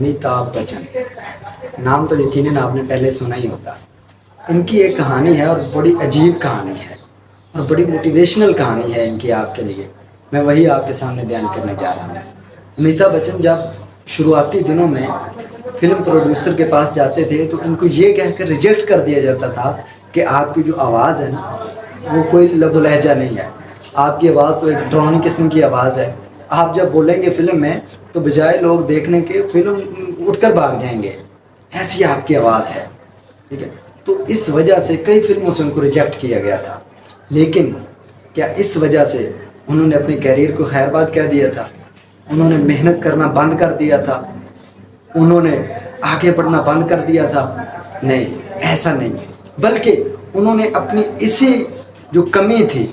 अमिताभ बच्चन, नाम तो यकीनन आपने पहले सुना ही होगा। इनकी एक कहानी है और बड़ी अजीब कहानी है और बड़ी मोटिवेशनल कहानी है इनकी आपके लिए। मैं वही आपके सामने बयान करने जा रहा हूँ। अमिताभ बच्चन जब शुरुआती दिनों में फिल्म प्रोड्यूसर के पास जाते थे तो इनको ये कहकर रिजेक्ट कर दिया जाता था कि आपकी जो आवाज़ है ना वो कोई लबो लहजा नहीं है, आपकी आवाज़ तो एक ड्रोनी किस्म की आवाज़ है। आप जब बोलेंगे फिल्म में तो बजाय लोग देखने के फिल्म उठकर भाग जाएंगे, ऐसी आपकी आवाज़ है। ठीक है, तो इस वजह से कई फिल्मों से उनको रिजेक्ट किया गया था। लेकिन क्या इस वजह से उन्होंने अपने कैरियर को खैरबाद कह दिया था? उन्होंने मेहनत करना बंद कर दिया था? उन्होंने आगे बढ़ना बंद कर दिया था? नहीं, ऐसा नहीं, बल्कि उन्होंने अपनी इसी जो कमी थी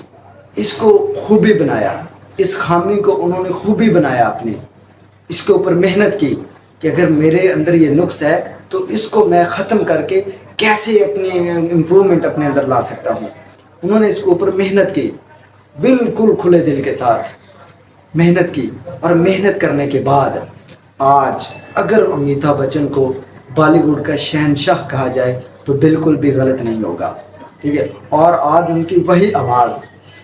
इसको खूबी बनाया, इस खामी को उन्होंने खूबी बनाया अपनी, इसके ऊपर मेहनत की कि अगर मेरे अंदर ये नुक्स है तो इसको मैं ख़त्म करके कैसे अपनी इम्प्रूवमेंट अपने अंदर ला सकता हूँ। उन्होंने इसके ऊपर मेहनत की, बिल्कुल खुले दिल के साथ मेहनत की, और मेहनत करने के बाद आज अगर अमिताभ बच्चन को बॉलीवुड का शहंशाह कहा जाए तो बिल्कुल भी गलत नहीं होगा। ठीक है, और आज उनकी वही आवाज़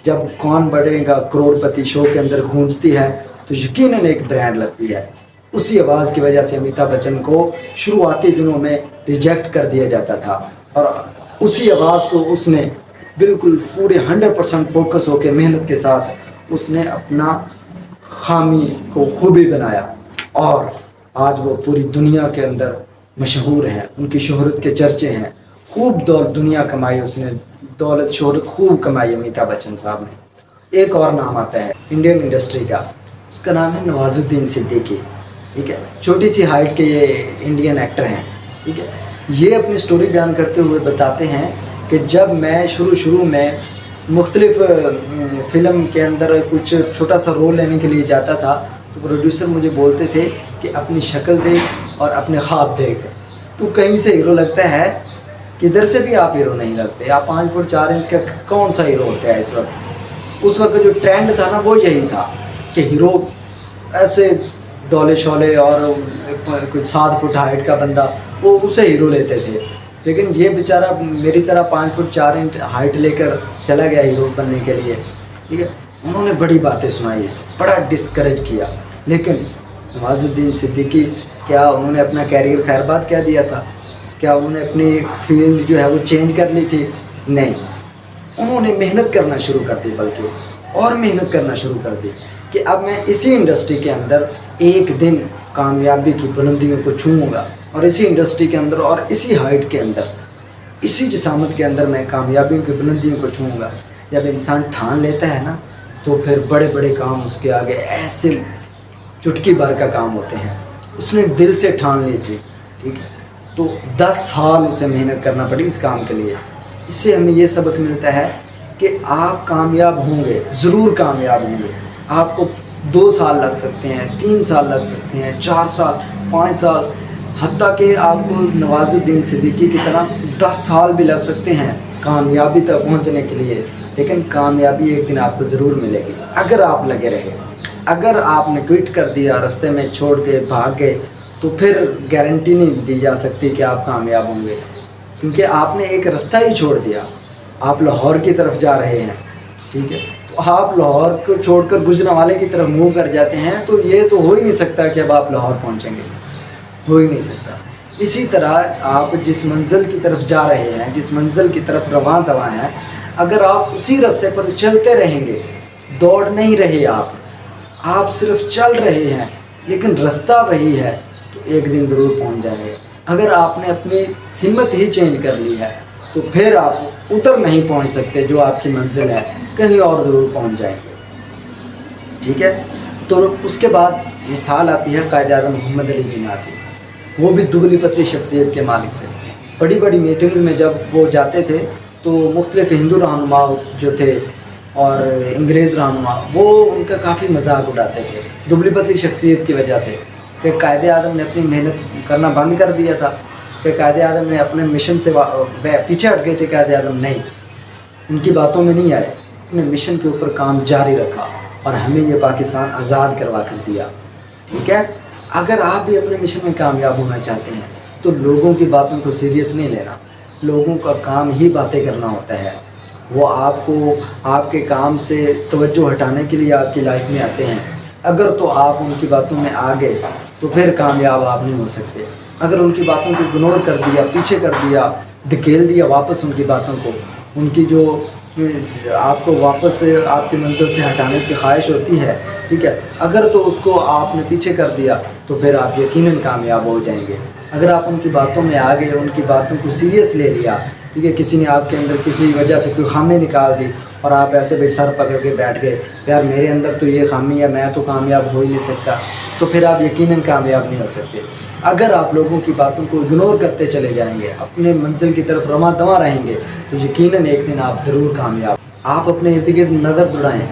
जब कौन बढ़ेगा करोड़पति शो के अंदर गूंजती है तो यकीनन एक ब्रांड लगती है। उसी आवाज़ की वजह से अमिताभ बच्चन को शुरुआती दिनों में रिजेक्ट कर दिया जाता था और उसी आवाज़ को उसने बिल्कुल पूरे 100% फोकस होकर मेहनत के साथ उसने अपना खामी को खूबी बनाया और आज वो पूरी दुनिया के अंदर मशहूर हैं, उनकी शोहरत के चर्चे हैं। खूब दुनिया कमाई उसने, दौलत शोहरत खूब कमाई अमिताभ बच्चन साहब ने। एक और नाम आता है इंडियन इंडस्ट्री का, उसका नाम है नवाजुद्दीन सिद्दीकी। ठीक है, छोटी सी हाइट के ये इंडियन एक्टर हैं। ठीक है, ये अपनी स्टोरी बयान करते हुए बताते हैं कि जब मैं शुरू में मुख्तलिफ फ़िल्म के अंदर कुछ छोटा सा रोल लेने के लिए जाता था तो प्रोड्यूसर मुझे बोलते थे कि अपनी शक्ल देख और अपने ख्वाब देख, तू कहीं से हीरो लगता है, किधर से भी आप हीरो नहीं लगते। आप 5 फुट 4 इंच का कौन सा हीरो होता है इस वक्त? उस वक्त जो ट्रेंड था ना वो यही था कि हीरो ऐसे डोले शोले और कुछ 7 फुट हाइट का बंदा, वो उसे हीरो लेते थे। लेकिन ये बेचारा मेरी तरह 5 फुट 4 इंच हाइट लेकर चला गया हीरो बनने के लिए। ठीक है, उन्होंने बड़ी बातें सुनाई, इसे बड़ा डिस्करेज किया। लेकिन नवाजुद्दीन सिद्दीकी, क्या उन्होंने अपना कैरियर खैरबाद कह दिया था? क्या उन्होंने अपनी फील्ड जो है वो चेंज कर ली थी? नहीं, उन्होंने मेहनत करना शुरू कर दी, बल्कि और मेहनत करना शुरू कर दी कि अब मैं इसी इंडस्ट्री के अंदर एक दिन कामयाबी की बुलंदियों को छूऊंगा और इसी इंडस्ट्री के अंदर और इसी हाइट के अंदर, इसी जिसामत के अंदर मैं कामयाबियों की बुलंदियों को छूऊंगा। जब इंसान ठान लेता है ना तो फिर बड़े बड़े काम उसके आगे ऐसे चुटकी भर का काम होते हैं। उसने दिल से ठान ली थी। ठीक है, तो 10 साल उसे मेहनत करना पड़ी इस काम के लिए। इससे हमें ये सबक मिलता है कि आप कामयाब होंगे, ज़रूर कामयाब होंगे। आपको 2 साल लग सकते हैं, 3 साल लग सकते हैं, 4 साल, 5 साल, हत्ता कि आपको नवाजुद्दीन सिद्दीकी की तरह 10 साल भी लग सकते हैं कामयाबी तक पहुंचने के लिए। लेकिन कामयाबी एक दिन आपको ज़रूर मिलेगी अगर आप लगे रहे। अगर आपने क्विट कर दिया, रास्ते में छोड़ के भाग गए, तो फिर गारंटी नहीं दी जा सकती कि आप कामयाब होंगे, क्योंकि आपने एक रास्ता ही छोड़ दिया। आप लाहौर की तरफ जा रहे हैं, ठीक है, तो आप लाहौर को छोड़कर गुजरांवाले की तरफ मूव कर जाते हैं, तो ये तो हो ही नहीं सकता कि अब आप लाहौर पहुंचेंगे, हो ही नहीं सकता। इसी तरह आप जिस मंजिल की तरफ जा रहे हैं, जिस मंजिल की तरफ रवां दवा हैं, अगर आप उसी रास्ते पर चलते रहेंगे, दौड़ नहीं रहे आप सिर्फ चल रहे हैं, लेकिन रास्ता वही है, तो एक दिन ज़रूर पहुंच जाएंगे। अगर आपने अपनी सिमत ही चेंज कर ली है तो फिर आप उधर नहीं पहुंच सकते जो आपकी मंजिल है, कहीं और ज़रूर पहुंच जाएंगे। ठीक है, तो उसके बाद मिसाल आती है कायद-ए-आज़म मोहम्मद अली जिन्ना की। वो भी दुबली पतली शख्सियत के मालिक थे। बड़ी बड़ी मीटिंग्स में जब वो जाते थे तो मुख्तलिफ हिंदू रहनुमा जो थे और अंग्रेज़ रहनुमा, वो उनका काफ़ी मजाक उड़ाते थे दुबली पतली शख्सियत की वजह से कि कायद-ए-आज़म ने अपनी मेहनत करना बंद कर दिया था, कि कायद-ए-आज़म ने अपने मिशन से पीछे हट गए थे। कायद-ए-आज़म नहीं, उनकी बातों में नहीं आए, अपने मिशन के ऊपर काम जारी रखा और हमें ये पाकिस्तान आज़ाद करवा कर दिया। ठीक है, اگر آپ بھی اپنے مشن میں کامیاب ہونا چاہتے ہیں تو لوگوں کی باتوں کو سیریس نہیں لینا. لوگوں کا کام ہی باتیں کرنا ہوتا ہے. وہ آپ کو آپ کے کام سے توجہ ہٹانے کے لیے آپ کی لائف میں آتے ہیں. اگر تو آپ ان کی باتوں میں آ گئے تو پھر کامیاب آپ نہیں ہو سکتے. اگر ان کی باتوں کو اگنور کر دیا, پیچھے کر دیا, دھکیل دیا واپس ان کی باتوں کو, ان کی جو آپ کو واپس آپ کی منزل سے ہٹانے کی خواہش ہوتی ہے, ٹھیک ہے, اگر تو اس کو آپ نے پیچھے کر دیا تو پھر آپ یقیناً کامیاب ہو جائیں گے. اگر آپ ان کی باتوں میں آ گئے, ان کی باتوں کو سیریس لے لیا, ٹھیک ہے, کسی نے آپ کے اندر کسی وجہ سے کوئی خامی نکال دی اور آپ ایسے بھائی سر پکڑ کے بیٹھ گئے, یار میرے اندر تو یہ خامی ہے, میں تو کامیاب ہو ہی نہیں سکتا, تو پھر آپ یقیناً کامیاب نہیں ہو سکتے. اگر آپ لوگوں کی باتوں کو اگنور کرتے چلے جائیں گے, اپنے منزل کی طرف رواں دواں رہیں گے, تو یقیناً ایک دن آپ ضرور کامیاب. آپ اپنے ارد گرد نظر دوڑائیں,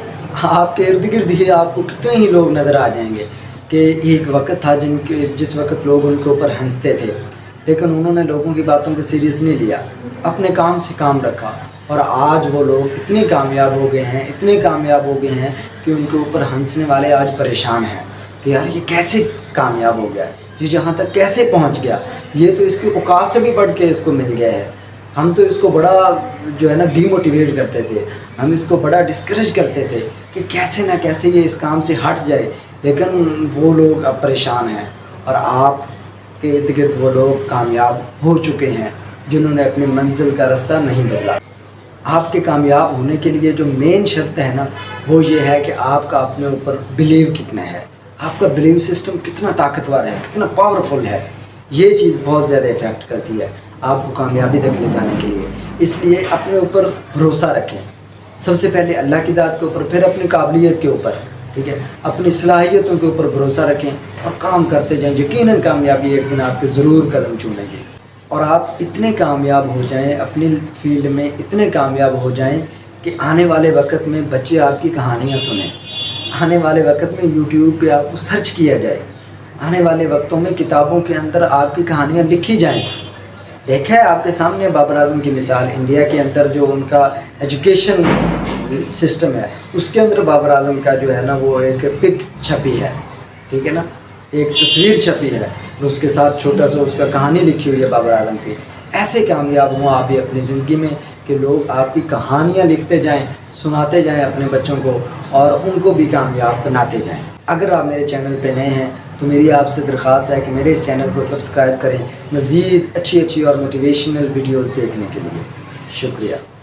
آپ کے ارد گرد ہی آپ کو کتنے ہی لوگ نظر آ جائیں گے کہ ایک وقت تھا جس وقت لوگ ان کے اوپر ہنستے تھے, لیکن انہوں نے لوگوں کی باتوں کو سیریس نہیں لیا, اپنے کام سے کام رکھا, اور آج وہ لوگ اتنے کامیاب ہو گئے ہیں, اتنے کامیاب ہو گئے ہیں کہ ان کے اوپر ہنسنے والے آج پریشان ہیں کہ یار یہ کیسے کامیاب ہو گیا, یہ جہاں تک کیسے پہنچ گیا, یہ تو اس کی اوقات سے بھی بڑھ کے اس کو مل گیا ہے. ہم تو اس کو بڑا جو ہے نا ڈی موٹیویٹ کرتے تھے, ہم اس کو بڑا ڈسکریج کرتے تھے کہ کیسے نہ کیسے یہ اس کام سے ہٹ جائے, لیکن وہ لوگ اب پریشان ہیں, اور آپ کے ارد گرد وہ لوگ کامیاب ہو چکے ہیں جنہوں نے اپنی منزل کا راستہ نہیں بدلا. آپ کے کامیاب ہونے کے لیے جو مین شرط ہے نا, وہ یہ ہے کہ آپ کا اپنے اوپر بلیو کتنا ہے, آپ کا بلیو سسٹم کتنا طاقتور ہے, کتنا پاورفل ہے. یہ چیز بہت زیادہ افیکٹ کرتی ہے آپ کو کامیابی تک لے جانے کے لیے. اس لیے اپنے اوپر بھروسہ رکھیں, سب سے پہلے اللہ کی ذات کے اوپر, پھر اپنی قابلیت کے اوپر, ٹھیک ہے, اپنی صلاحیتوں کے اوپر بھروسہ رکھیں اور کام کرتے جائیں. یقیناً کامیابی ایک دن آپ کے ضرور قدم چومے گی, اور آپ اتنے کامیاب ہو جائیں اپنی فیلڈ میں, اتنے کامیاب ہو جائیں کہ آنے والے وقت میں بچے آپ کی کہانیاں سنیں, آنے والے وقت میں یوٹیوب پہ آپ کو سرچ کیا جائے, آنے والے وقتوں میں کتابوں کے اندر آپ کی کہانیاں لکھی جائیں. دیکھا ہے آپ کے سامنے بابر اعظم کی مثال, انڈیا کے اندر جو ان کا ایجوکیشن سسٹم ہے اس کے اندر بابر اعظم کا جو ہے نا وہ ایک پک چھپی ہے, ٹھیک ہے نا, ایک تصویر چھپی ہے, اور اس کے ساتھ چھوٹا سا اس کا کہانی لکھی ہوئی ہے بابر اعظم کی. ایسے کامیاب ہوں آپ بھی اپنی زندگی میں کہ لوگ آپ کی کہانیاں لکھتے جائیں, سناتے جائیں اپنے بچوں کو, اور ان کو بھی کامیاب بناتے جائیں. اگر آپ میرے چینل پہ نئے ہیں تو میری آپ سے درخواست ہے کہ میرے اس چینل کو سبسکرائب کریں مزید اچھی اور موٹیویشنل ویڈیوز دیکھنے کے لیے. شکریہ.